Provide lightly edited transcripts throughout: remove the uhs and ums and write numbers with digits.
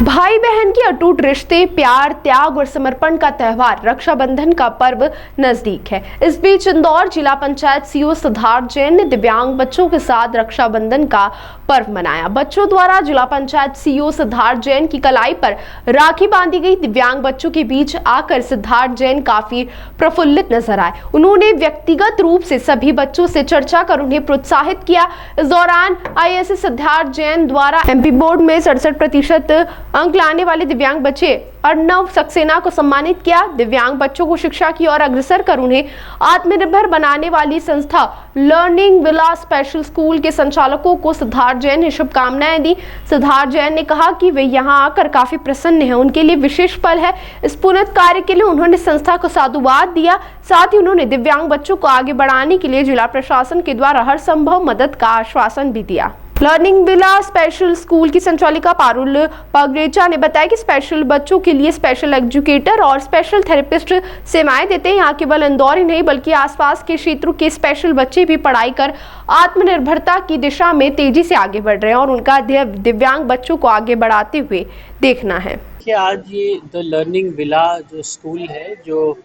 भाई बहन के अटूट रिश्ते, प्यार, त्याग और समर्पण का त्यौहार रक्षाबंधन का पर्व नजदीक है। इस बीच इंदौर जिला पंचायत सीईओ सिद्धार्थ जैन ने दिव्यांग बच्चों के साथ रक्षाबंधन का पर्व मनाया। बच्चों द्वारा जिला पंचायत सीईओ सिद्धार्थ जैन की कलाई पर राखी बांधी गई। दिव्यांग बच्चों के बीच आकर सिद्धार्थ जैन काफी प्रफुल्लित नजर आए। उन्होंने व्यक्तिगत रूप से सभी बच्चों से चर्चा कर उन्हें प्रोत्साहित किया। इस दौरान आईएएस सिद्धार्थ जैन द्वारा एमपी बोर्ड में 67% अंक लाने वाले दिव्यांग बच्चे अर्णव सक्सेना को सम्मानित किया। दिव्यांग बच्चों को शिक्षा की ओर अग्रसर कर उन्हें आत्मनिर्भर बनाने वाली संस्था लर्निंग विला स्पेशल स्कूल के संचालकों को सिद्धार्थ जैन ने शुभकामनाएं दी। सिद्धार्थ जैन ने कहा कि वे यहां आकर काफी प्रसन्न हैं, उनके लिए विशेष पल है। इस पुनीत कार्य के लिए उन्होंने संस्था को साधुवाद दिया। साथ ही उन्होंने दिव्यांग बच्चों को आगे बढ़ाने के लिए जिला प्रशासन के द्वारा हर संभव मदद का आश्वासन भी दिया। लर्निंग विला स्पेशल स्कूल की संचालिका पारुल पगरेचा ने बताया कि स्पेशल बच्चों के लिए स्पेशल एजुकेटर और स्पेशल थेरेपिस्ट सेवाएं देते हैं। यहाँ केवल इंदौर ही नहीं बल्कि आसपास के क्षेत्रों के स्पेशल बच्चे भी पढ़ाई कर आत्मनिर्भरता की दिशा में तेजी से आगे बढ़ रहे हैं और उनका दिव्यांग बच्चों को आगे बढ़ाते हुए देखना है। कि आज ये द लर्निंग विला जो स्कूल है, जो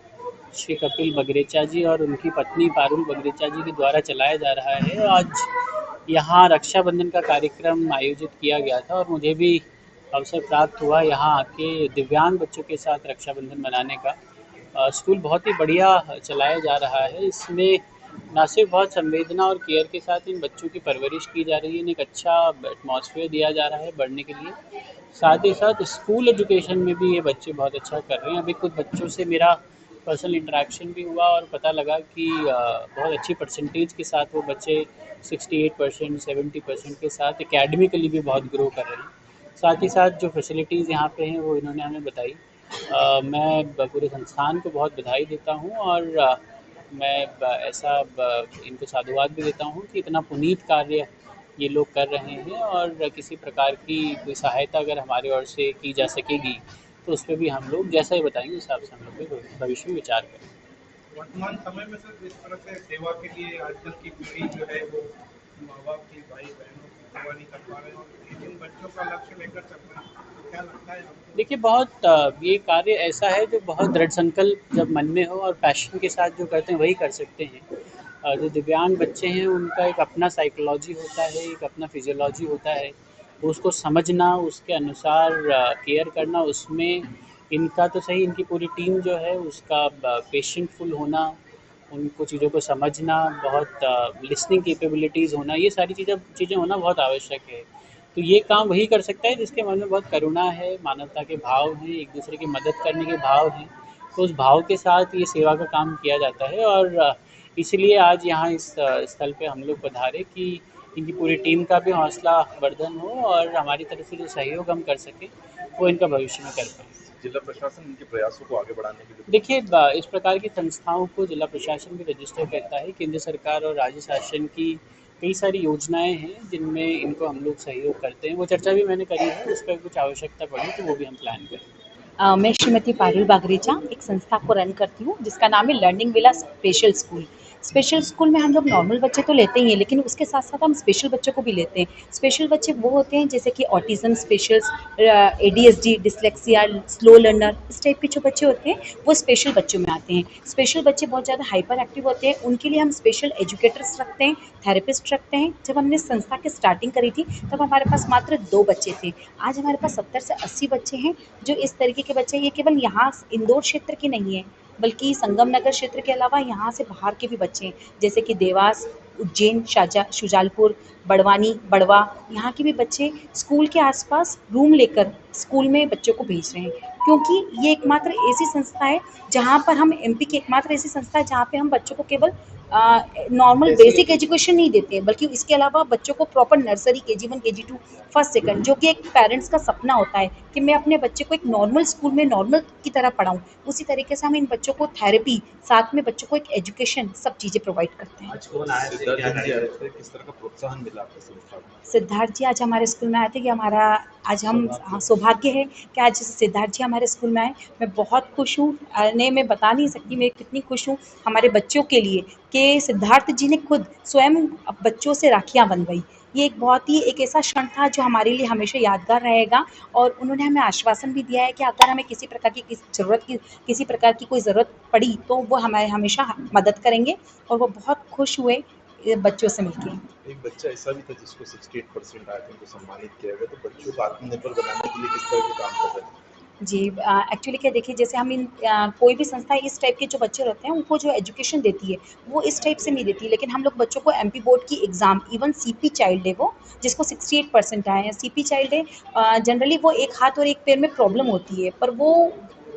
श्री कपिल बगरेचा जी और उनकी पत्नी पारुल बगरेचा जी के द्वारा चलाया जा रहा है। आज यहाँ रक्षाबंधन का कार्यक्रम आयोजित किया गया था और मुझे भी अवसर प्राप्त हुआ यहाँ आके दिव्यांग बच्चों के साथ रक्षाबंधन मनाने का। स्कूल बहुत ही बढ़िया चलाया जा रहा है। इसमें न सिर्फ बहुत संवेदना और केयर के साथ इन बच्चों की परवरिश की जा रही है, इन्हें एक अच्छा एटमॉस्फेयर दिया जा रहा है बढ़ने के लिए। साथ ही साथ स्कूल एजुकेशन में भी ये बच्चे बहुत अच्छा कर रहे हैं। अभी कुछ बच्चों से मेरा पर्सनल इंटरेक्शन भी हुआ और पता लगा कि बहुत अच्छी परसेंटेज के साथ वो बच्चे 68%, 70% के साथ एकेडमिकली भी बहुत ग्रो कर रहे हैं। साथ ही साथ जो फैसिलिटीज़ यहाँ पे हैं वो इन्होंने हमें बताई। मैं पूरे संस्थान को बहुत बधाई देता हूँ और मैं ऐसा इनको साधुवाद भी देता हूँ कि इतना पुनीत कार्य ये लोग कर रहे हैं और किसी प्रकार की कोई सहायता अगर हमारी ओर से की जा सकेगी तो उस पर भी हम लोग जैसा ही बताएंगे उस हिसाब से हम लोग भविष्य में विचार करें। वर्तमान समय में सर जिस तरह से सेवा के लिए आजकल की पीढ़ी जो है वो माँ बाप की, भाई बहनों की सेवा नहीं कर पा रहे हैं और इन बच्चों का लक्ष्य लेकर चल रहे हैं, तो क्या लगता है आपको? देखिए, बहुत ये कार्य ऐसा है जो बहुत दृढ़ संकल्प जब मन में हो और पैशन के साथ जो करते हैं वही कर सकते हैं। जो दिव्यांग बच्चे हैं उनका एक अपना साइकोलॉजी होता है, एक अपना फिजियोलॉजी होता है, उसको समझना, उसके अनुसार केयर करना, उसमें इनका तो सही, इनकी पूरी टीम जो है उसका पेशेंटफुल होना, उनको चीज़ों को समझना, बहुत लिसनिंग कैपेबिलिटीज़ होना, ये सारी चीज़ें होना बहुत आवश्यक है। तो ये काम वही कर सकता है जिसके मन में बहुत करुणा है, मानवता के भाव हैं, एक दूसरे की मदद करने के भाव हैं। तो उस भाव के साथ ये सेवा का काम किया जाता है और इसलिए आज यहाँ इस स्थल पे हम लोग पधारे कि इनकी पूरी टीम का भी हौसला वर्धन हो और हमारी तरफ से जो सहयोग हम कर सकें वो इनका भविष्य में कर पाएँ। जिला प्रशासन इनके प्रयासों को आगे बढ़ाने के लिए देखिए, इस प्रकार की संस्थाओं को जिला प्रशासन भी रजिस्टर करता है। केंद्र सरकार और राज्य शासन की कई सारी योजनाएं हैं जिनमें इनको हम लोग सहयोग करते हैं। वो चर्चा भी मैंने करी है, उस पर कुछ आवश्यकता पड़ी तो वो भी हम प्लान करेंगे। मैं श्रीमती पारुल बागरेचा एक संस्था को रन करती हूँ जिसका नाम है learning villa special school. Special school में हम लोग नॉर्मल बच्चे तो लेते ही हैं, लेकिन उसके साथ साथ हम स्पेशल बच्चों को भी लेते हैं। स्पेशल बच्चे वो होते हैं जैसे कि autism special, ADHD, dyslexia, slow learner, इस टाइप के जो बच्चे होते हैं वो स्पेशल बच्चों में आते हैं। स्पेशल बच्चे बहुत ज़्यादा हाइपर एक्टिव होते हैं, उनके लिए हम स्पेशल एजुकेटर्स रखते हैं, थेरेपिस्ट रखते हैं। जब हमने संस्था की स्टार्टिंग करी थी तब हमारे पास मात्र 2 बच्चे थे। आज हमारे पास 70 से 80 बच्चे हैं जो इस तरीके के बच्चे। ये केवल यहाँ इंदौर क्षेत्र के नहीं है बल्कि संगम नगर क्षेत्र के अलावा यहाँ से बाहर के भी बच्चे हैं, जैसे कि देवास, उज्जैन, शुजालपुर, बड़वानी, बड़वा, यहाँ के भी बच्चे स्कूल के आसपास रूम लेकर स्कूल में बच्चों को भेज रहे हैं। क्योंकि ये एकमात्र ऐसी संस्था है जहाँ पर हम MP की एकमात्र ऐसी संस्था है जहाँ पे हम बच्चों को केवल नॉर्मल बेसिक एजुकेशन नहीं देते हैं बल्कि इसके अलावा बच्चों को proper nursery, KG1, KG2, first second, जो कि एक पेरेंट्स का सपना होता है कि मैं अपने बच्चे को एक नॉर्मल स्कूल में नॉर्मल की तरह पढ़ाऊँ। उसी तरीके से हम इन बच्चों को थेरेपी, साथ में बच्चों को एक एजुकेशन, सब चीज़ें प्रोवाइड करते हैं। आज कौन आए थे, किस तरह का प्रोत्साहन मिला आपको संस्था को? सिद्धार्थ जी आज हमारे स्कूल में आए थे कि हमारा आज हम सौभाग्य है कि आज सिद्धार्थ जी हमारे स्कूल में आए। मैं बहुत खुश हूँ, मैं बता नहीं सकती मैं कितनी खुश हूँ हमारे बच्चों के लिए कि सिद्धार्थ जी ने खुद स्वयं बच्चों से राखियाँ बंधवाई। ये एक बहुत ही एक ऐसा क्षण था जो हमारे लिए हमेशा यादगार रहेगा। और उन्होंने हमें आश्वासन भी दिया है कि अगर हमें किसी प्रकार की किसी प्रकार की कोई ज़रूरत पड़ी तो वो हमारे हमेशा मदद करेंगे। और वो बहुत खुश हुए बच्चों से मिलके। एक बच्चा ऐसा भी था जिसको 68% आए थे, उनको सम्मानित किया गया। तो बच्चों को आत्मनिर्भर बनाने के लिए किस तरह के काम कर रहे हैं? जी, एक्चुअली क्या देखिए, जैसे हम कोई भी संस्था इस टाइप के जो बच्चे रहते हैं उनको जो एजुकेशन देती है वो इस टाइप से नहीं देती, लेकिन हम लोग बच्चों को एमपी बोर्ड की एग्ज़ाम, इवन सीपी चाइल्ड है वो जिसको 68% आए हैं। सीपी चाइल्ड है, जनरली वो एक हाथ और एक पैर में प्रॉब्लम होती है, पर वो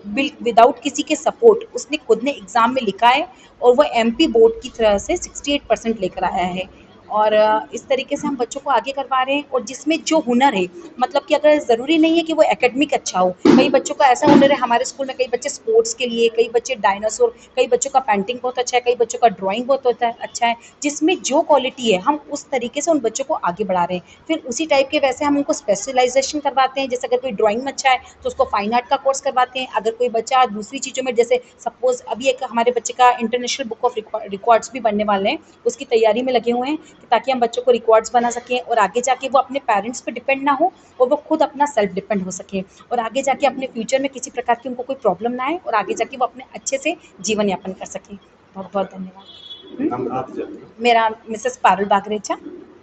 विदाउट किसी के सपोर्ट उसने खुद ने एग्ज़ाम में लिखा है और वो एमपी बोर्ड की तरह से 68% लेकर आया है। और इस तरीके से हम बच्चों को आगे करवा रहे हैं। और जिसमें जो हुनर है, मतलब कि अगर ज़रूरी नहीं है कि वो एकेडमिक अच्छा हो, कई बच्चों का ऐसा हुनर है हमारे स्कूल में, कई बच्चे स्पोर्ट्स के लिए, कई बच्चे डायनासोर, कई बच्चों का पेंटिंग बहुत अच्छा है, कई बच्चों का ड्राइंग बहुत होता है अच्छा है। जिसमें जो क्वालिटी है हम उस तरीके से उन बच्चों को आगे बढ़ा रहे हैं। फिर उसी टाइप के वैसे हम उनको स्पेशलाइजेशन करवाते हैं। जैसे अगर कोई ड्राइंग में अच्छा है तो उसको फाइन आर्ट का कोर्स करवाते हैं। अगर कोई बच्चा दूसरी चीज़ों में, जैसे सपोज अभी एक हमारे बच्चे का इंटरनेशनल बुक ऑफ रिकॉर्ड्स भी बनने वाले हैं, उसकी तैयारी में लगे हुए हैं ताकि हम बच्चों को रिकॉर्ड्स बना सकें और आगे जाके वो अपने पेरेंट्स पे डिपेंड ना हो और वो खुद अपना सेल्फ डिपेंड हो सके और आगे जाके अपने फ्यूचर में किसी प्रकार की उनको कोई प्रॉब्लम ना आए और आगे जाके वो अपने अच्छे से जीवन यापन कर सकें। बहुत बहुत धन्यवाद। नाम आप जानते हैं? मेरा मिसेस पारुल बागरेचा।